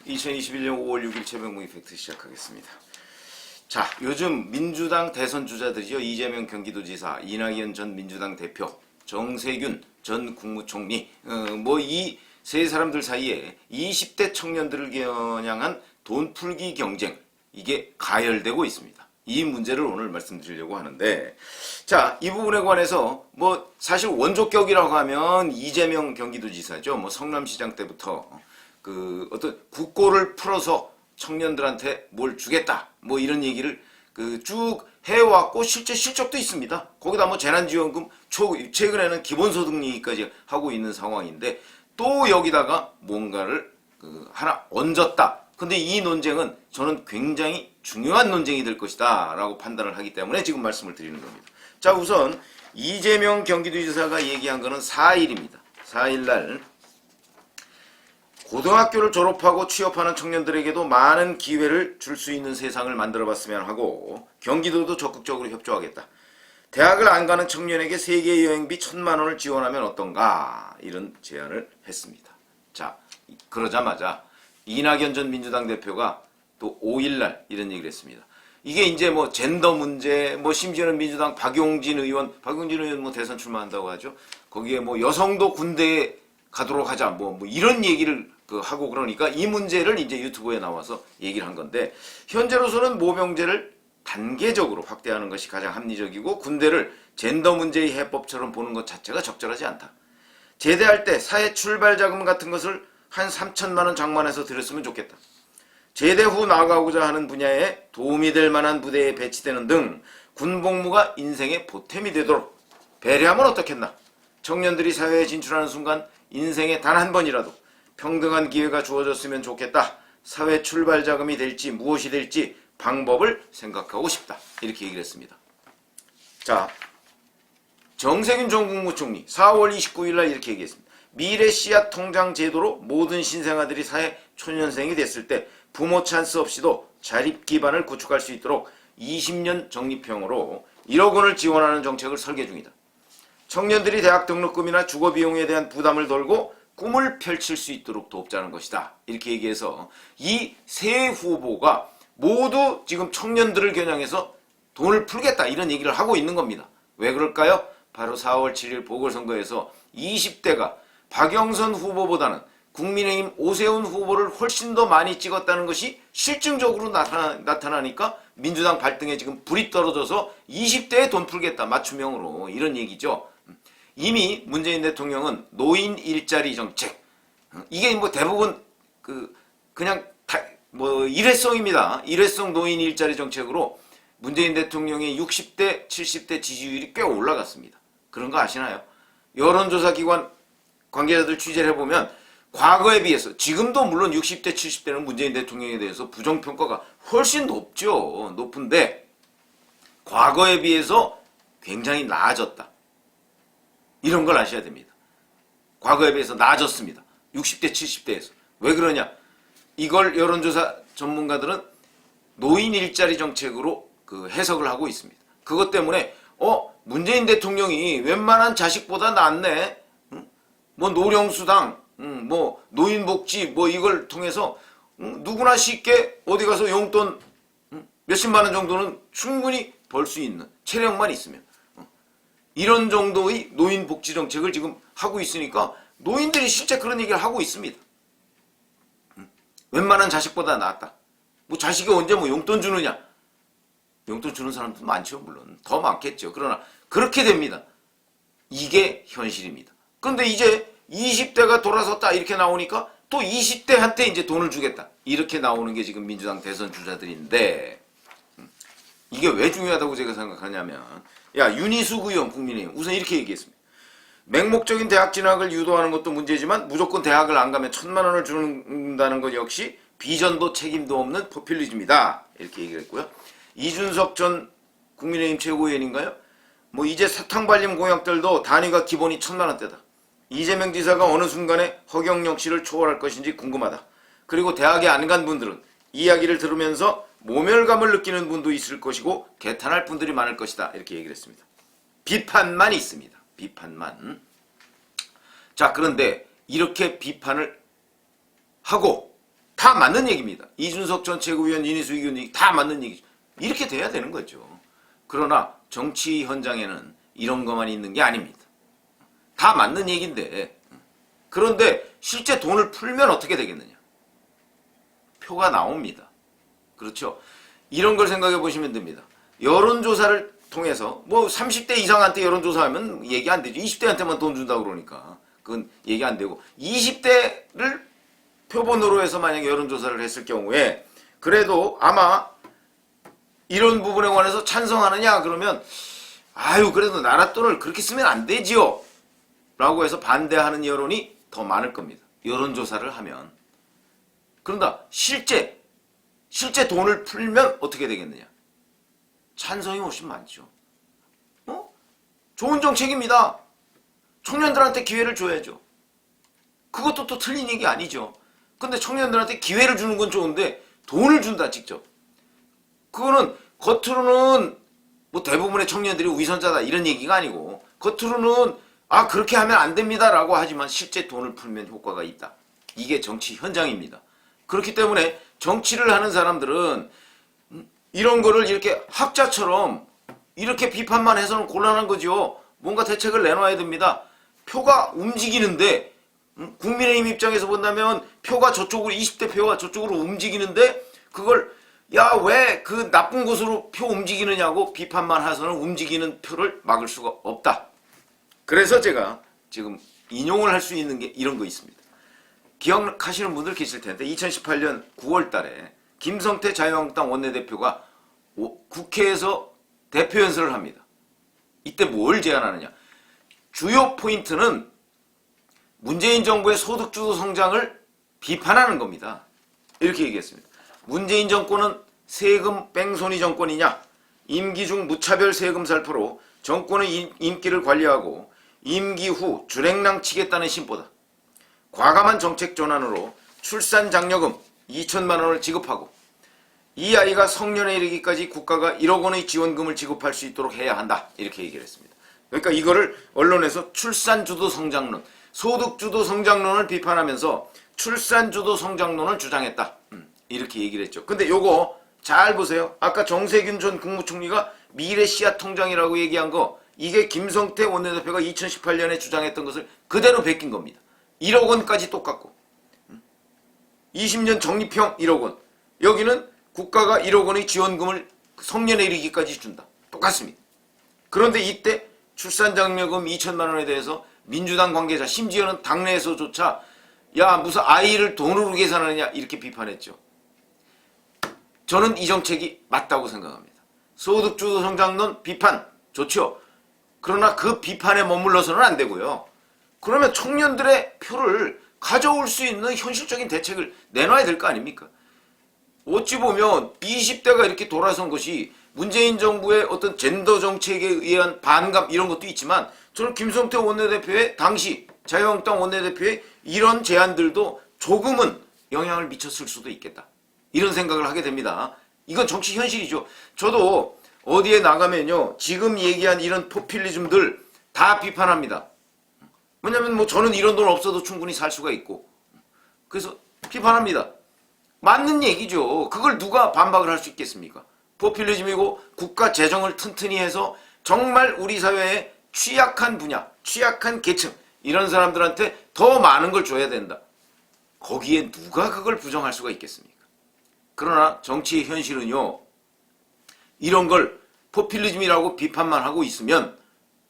2021년 5월 6일 최병무 이펙트 시작하겠습니다. 자, 요즘 민주당 대선 주자들이죠. 이재명 경기도지사, 이낙연 전 민주당 대표, 정세균 전 국무총리, 이 세 사람들 사이에 20대 청년들을 겨냥한 돈 풀기 경쟁, 이게 가열되고 있습니다. 이 문제를 오늘 말씀드리려고 하는데, 자, 이 부분에 관해서 사실 원조격이라고 하면 이재명 경기도지사죠. 성남시장 때부터 어떤 국고를 풀어서 청년들한테 뭘 주겠다, 이런 얘기를 쭉 해왔고 실제 실적도 있습니다. 거기다 재난지원금, 최근에는 기본소득 얘기까지 하고 있는 상황인데, 또 여기다가 뭔가를 하나 얹었다. 근데 이 논쟁은 저는 굉장히 중요한 논쟁이 될 것이다 라고 판단을 하기 때문에 지금 말씀을 드리는 겁니다. 자, 우선 이재명 경기도지사가 얘기한 거는 4일입니다. 4일날 고등학교를 졸업하고 취업하는 청년들에게도 많은 기회를 줄 수 있는 세상을 만들어봤으면 하고, 경기도도 적극적으로 협조하겠다. 대학을 안 가는 청년에게 세계 여행비 1,000만 원을 지원하면 어떤가, 이런 제안을 했습니다. 자, 그러자마자 이낙연 전 민주당 대표가 또 5일날 이런 얘기를 했습니다. 이게 이제 젠더 문제, 심지어는 민주당 박용진 의원 대선 출마한다고 하죠. 거기에 여성도 군대에 가도록 하자, 이런 얘기를 하고, 그러니까 이 문제를 이제 유튜브에 나와서 얘기를 한 건데, 현재로서는 모병제를 단계적으로 확대하는 것이 가장 합리적이고, 군대를 젠더 문제의 해법처럼 보는 것 자체가 적절하지 않다. 제대할 때 사회 출발 자금 같은 것을 한 3천만 원 장만해서 드렸으면 좋겠다. 제대 후 나아가고자 하는 분야에 도움이 될 만한 부대에 배치되는 등 군복무가 인생의 보탬이 되도록 배려하면 어떻겠나. 청년들이 사회에 진출하는 순간 인생에 단 한 번이라도 평등한 기회가 주어졌으면 좋겠다. 사회 출발 자금이 될지 무엇이 될지 방법을 생각하고 싶다. 이렇게 얘기를 했습니다. 자, 정세균 전 국무총리 4월 29일 날 이렇게 얘기했습니다. 미래 씨앗 통장 제도로 모든 신생아들이 사회 초년생이 됐을 때 부모 찬스 없이도 자립 기반을 구축할 수 있도록 20년 적립형으로 1억 원을 지원하는 정책을 설계 중이다. 청년들이 대학 등록금이나 주거 비용에 대한 부담을 덜고 꿈을 펼칠 수 있도록 돕자는 것이다. 이렇게 얘기해서 이 세 후보가 모두 지금 청년들을 겨냥해서 돈을 풀겠다, 이런 얘기를 하고 있는 겁니다. 왜 그럴까요? 바로 4월 7일 보궐선거에서 20대가 박영선 후보보다는 국민의힘 오세훈 후보를 훨씬 더 많이 찍었다는 것이 실증적으로 나타나니까 민주당 발등에 지금 불이 떨어져서 20대에 돈 풀겠다, 맞춤형으로, 이런 얘기죠. 이미 문재인 대통령은 노인 일자리 정책, 이게 대부분 그냥 일회성입니다. 일회성 노인 일자리 정책으로 문재인 대통령의 60대, 70대 지지율이 꽤 올라갔습니다. 그런 거 아시나요? 여론조사 기관 관계자들 취재를 해보면 과거에 비해서, 지금도 물론 60대, 70대는 문재인 대통령에 대해서 부정평가가 훨씬 높죠. 높은데 과거에 비해서 굉장히 나아졌다. 이런 걸 아셔야 됩니다. 과거에 비해서 나아졌습니다. 60대, 70대에서. 왜 그러냐? 이걸 여론조사 전문가들은 노인 일자리 정책으로 해석을 하고 있습니다. 그것 때문에 문재인 대통령이 웬만한 자식보다 낫네. 노령수당, 노인복지, 이걸 통해서 누구나 쉽게 어디 가서 용돈 몇십만 원 정도는 충분히 벌 수 있는, 체력만 있으면. 이런 정도의 노인복지 정책을 지금 하고 있으니까 노인들이 실제 그런 얘기를 하고 있습니다. 웬만한 자식보다 낫다. 자식이 언제 용돈 주느냐? 용돈 주는 사람도 많죠, 물론. 더 많겠죠. 그러나 그렇게 됩니다. 이게 현실입니다. 그런데 이제 20대가 돌아섰다, 이렇게 나오니까 또 20대한테 이제 돈을 주겠다, 이렇게 나오는 게 지금 민주당 대선 주자들인데, 이게 왜 중요하다고 제가 생각하냐면, 윤희숙 의원 국민의힘 우선 이렇게 얘기했습니다. 맹목적인 대학 진학을 유도하는 것도 문제지만 무조건 대학을 안 가면 1,000만 원을 준다는 것 역시 비전도 책임도 없는 포퓰리즘이다, 이렇게 얘기를 했고요. 이준석 전 국민의힘 최고위원인가요? 이제 사탕 발림 공약들도 단위가 기본이 1,000만 원대다. 이재명 지사가 어느 순간에 허경영 씨를 초월할 것인지 궁금하다. 그리고 대학에 안 간 분들은 이야기를 들으면서 모멸감을 느끼는 분도 있을 것이고 개탄할 분들이 많을 것이다, 이렇게 얘기를 했습니다. 비판만 있습니다. 비판만. 자, 그런데 이렇게 비판을 하고 다 맞는 얘기입니다. 이준석 전 최고위원, 윤희수 의원 얘기 다 맞는 얘기죠. 이렇게 돼야 되는 거죠. 그러나 정치 현장에는 이런 것만 있는 게 아닙니다. 다 맞는 얘기인데, 그런데 실제 돈을 풀면 어떻게 되겠느냐. 표가 나옵니다. 그렇죠. 이런 걸 생각해 보시면 됩니다. 여론조사를 통해서 뭐 30대 이상한테 여론조사하면 얘기 안 되죠. 20대한테만 돈 준다고 그러니까 그건 얘기 안 되고, 20대를 표본으로 해서 만약에 여론조사를 했을 경우에 그래도 아마 이런 부분에 관해서 찬성하느냐 그러면 아유 그래도 나라 돈을 그렇게 쓰면 안 되지요 라고 해서 반대하는 여론이 더 많을 겁니다. 여론조사를 하면. 그런다 실제 돈을 풀면 어떻게 되겠느냐. 찬성이 훨씬 많죠. 좋은 정책입니다. 청년들한테 기회를 줘야죠. 그것도 또 틀린 얘기 아니죠. 근데 청년들한테 기회를 주는 건 좋은데 돈을 준다 직접. 그거는 겉으로는 뭐 대부분의 청년들이 위선자다 이런 얘기가 아니고, 겉으로는 아 그렇게 하면 안 됩니다 라고 하지만 실제 돈을 풀면 효과가 있다. 이게 정치 현장입니다. 그렇기 때문에 정치를 하는 사람들은 이런 거를 이렇게 학자처럼 이렇게 비판만 해서는 곤란한 거죠. 뭔가 대책을 내놔야 됩니다. 표가 움직이는데, 국민의힘 입장에서 본다면 표가 저쪽으로, 20대 표가 저쪽으로 움직이는데 그걸 야 왜 그 나쁜 곳으로 표 움직이느냐고 비판만 해서는 움직이는 표를 막을 수가 없다. 그래서 제가 지금 인용을 할 수 있는 게 이런 거 있습니다. 기억하시는 분들 계실 텐데 2018년 9월 달에 김성태 자유한국당 원내대표가 국회에서 대표 연설을 합니다. 이때 뭘 제안하느냐. 주요 포인트는 문재인 정부의 소득주도 성장을 비판하는 겁니다. 이렇게 얘기했습니다. 문재인 정권은 세금 뺑소니 정권이냐, 임기 중 무차별 세금 살포로 정권의 임기를 관리하고 임기 후 주랭랑 치겠다는 심보다. 과감한 정책 전환으로 출산 장려금 2천만 원을 지급하고 이 아이가 성년에 이르기까지 국가가 1억 원의 지원금을 지급할 수 있도록 해야 한다. 이렇게 얘기를 했습니다. 그러니까 이거를 언론에서 출산주도 성장론, 소득주도 성장론을 비판하면서 출산주도 성장론을 주장했다. 이렇게 얘기를 했죠. 근데 요거 잘 보세요. 아까 정세균 전 국무총리가 미래 씨앗 통장이라고 얘기한 거, 이게 김성태 원내대표가 2018년에 주장했던 것을 그대로 베낀 겁니다. 1억 원까지 똑같고 20년 적립형 1억 원, 여기는 국가가 1억 원의 지원금을 성년에 이르기까지 준다. 똑같습니다. 그런데 이때 출산장려금 2천만 원에 대해서 민주당 관계자, 심지어는 당내에서조차 야 무슨 아이를 돈으로 계산하느냐 이렇게 비판했죠. 저는 이 정책이 맞다고 생각합니다. 소득주도 성장론 비판 좋죠. 그러나 그 비판에 머물러서는 안 되고요. 그러면 청년들의 표를 가져올 수 있는 현실적인 대책을 내놔야 될 거 아닙니까? 어찌 보면 20대가 이렇게 돌아선 것이 문재인 정부의 어떤 젠더 정책에 의한 반감 이런 것도 있지만, 저는 김성태 원내대표의 당시 자유한국당 원내대표의 이런 제안들도 조금은 영향을 미쳤을 수도 있겠다. 이런 생각을 하게 됩니다. 이건 정치 현실이죠. 저도 어디에 나가면요, 지금 얘기한 이런 포퓰리즘들 다 비판합니다. 왜냐면 뭐 저는 이런 돈 없어도 충분히 살 수가 있고, 그래서 비판합니다. 맞는 얘기죠. 그걸 누가 반박을 할 수 있겠습니까? 포퓰리즘이고 국가 재정을 튼튼히 해서 정말 우리 사회에 취약한 분야, 취약한 계층 이런 사람들한테 더 많은 걸 줘야 된다. 거기에 누가 그걸 부정할 수가 있겠습니까? 그러나 정치의 현실은요, 이런 걸 포퓰리즘이라고 비판만 하고 있으면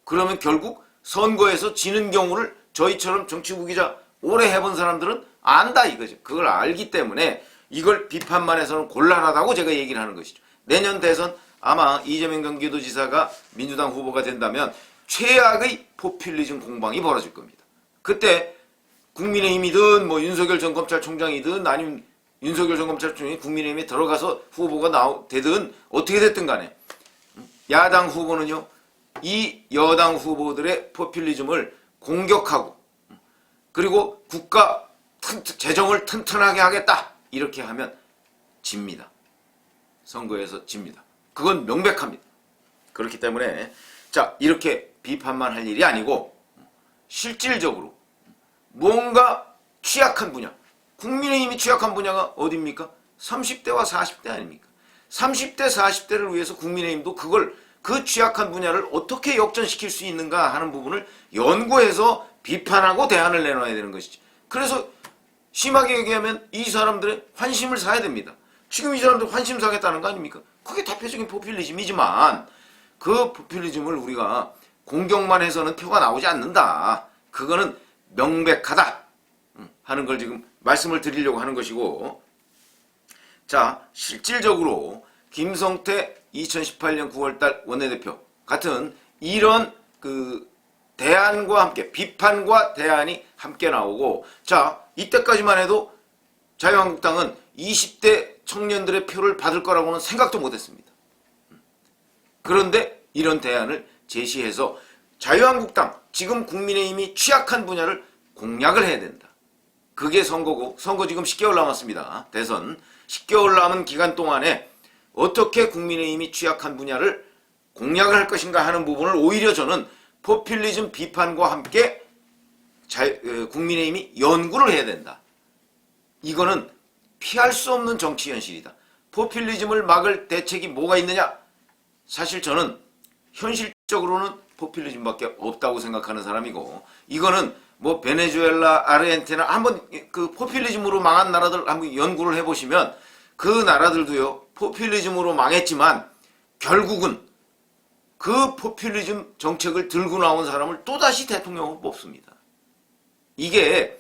그러면 결국 선거에서 지는 경우를 저희처럼 정치부 기자 오래 해본 사람들은 안다 이거죠. 그걸 알기 때문에 이걸 비판만 해서는 곤란하다고 제가 얘기를 하는 것이죠. 내년 대선 아마 이재명 경기도지사가 민주당 후보가 된다면 최악의 포퓰리즘 공방이 벌어질 겁니다. 그때 국민의힘이든 뭐 윤석열 전 검찰총장이든 아니면 윤석열 전 검찰총장이 국민의힘에 들어가서 후보가 되든 어떻게 됐든 간에 야당 후보는요, 이 여당 후보들의 포퓰리즘을 공격하고 그리고 국가 재정을 튼튼하게 하겠다 이렇게 하면 집니다. 선거에서 집니다. 그건 명백합니다. 그렇기 때문에 자, 이렇게 비판만 할 일이 아니고 실질적으로 뭔가 취약한 분야, 국민의힘이 취약한 분야가 어디입니까? 30대와 40대 아닙니까? 30대, 40대를 위해서 국민의힘도 그 취약한 분야를 어떻게 역전시킬 수 있는가 하는 부분을 연구해서 비판하고 대안을 내놔야 되는 것이지. 그래서 심하게 얘기하면 이 사람들의 환심을 사야 됩니다. 지금 이 사람들 환심 사겠다는 거 아닙니까? 그게 대표적인 포퓰리즘이지만 그 포퓰리즘을 우리가 공격만 해서는 표가 나오지 않는다. 그거는 명백하다 하는 걸 지금 말씀을 드리려고 하는 것이고, 자, 실질적으로 김성태 2018년 9월달 원내대표 같은 이런 대안과 함께 비판과 대안이 함께 나오고, 자, 이때까지만 해도 자유한국당은 20대 청년들의 표를 받을 거라고는 생각도 못했습니다. 그런데 이런 대안을 제시해서 자유한국당, 지금 국민의힘이 취약한 분야를 공략을 해야 된다. 그게 선거고, 선거 지금 10개월 남았습니다. 대선 10개월 남은 기간 동안에 어떻게 국민의힘이 취약한 분야를 공략을 할 것인가 하는 부분을 오히려 저는 포퓰리즘 비판과 함께 국민의힘이 연구를 해야 된다. 이거는 피할 수 없는 정치 현실이다. 포퓰리즘을 막을 대책이 뭐가 있느냐? 사실 저는 현실적으로는 포퓰리즘밖에 없다고 생각하는 사람이고, 이거는 뭐 베네수엘라, 아르헨티나 한번 그 포퓰리즘으로 망한 나라들 한번 연구를 해보시면 그 나라들도요 포퓰리즘으로 망했지만 결국은 그 포퓰리즘 정책을 들고 나온 사람을 또다시 대통령으로 뽑습니다. 이게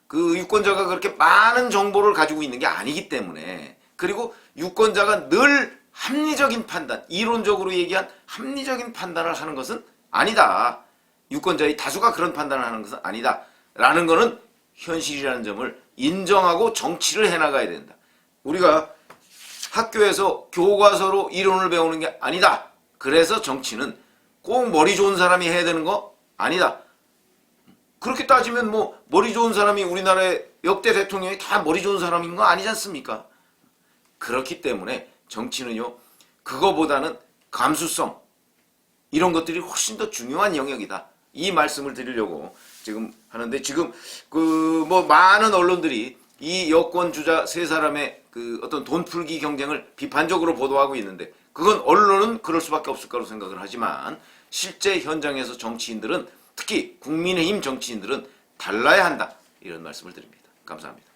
그 유권자가 그렇게 많은 정보를 가지고 있는 게 아니기 때문에, 그리고 유권자가 늘 합리적인 판단, 이론적으로 얘기한 합리적인 판단을 하는 것은 아니다. 유권자의 다수가 그런 판단을 하는 것은 아니다. 라는 것은 현실이라는 점을 인정하고 정치를 해나가야 된다. 우리가 학교에서 교과서로 이론을 배우는 게 아니다. 그래서 정치는 꼭 머리 좋은 사람이 해야 되는 거 아니다. 그렇게 따지면 뭐 머리 좋은 사람이 우리나라의 역대 대통령이 다 머리 좋은 사람인 거 아니지 않습니까? 그렇기 때문에 정치는요, 그거보다는 감수성, 이런 것들이 훨씬 더 중요한 영역이다. 이 말씀을 드리려고 지금 하는데, 지금 뭐 많은 언론들이 이 여권 주자 세 사람의 그 어떤 돈 풀기 경쟁을 비판적으로 보도하고 있는데, 그건 언론은 그럴 수밖에 없을 거라고 생각을 하지만 실제 현장에서 정치인들은, 특히 국민의힘 정치인들은 달라야 한다. 이런 말씀을 드립니다. 감사합니다.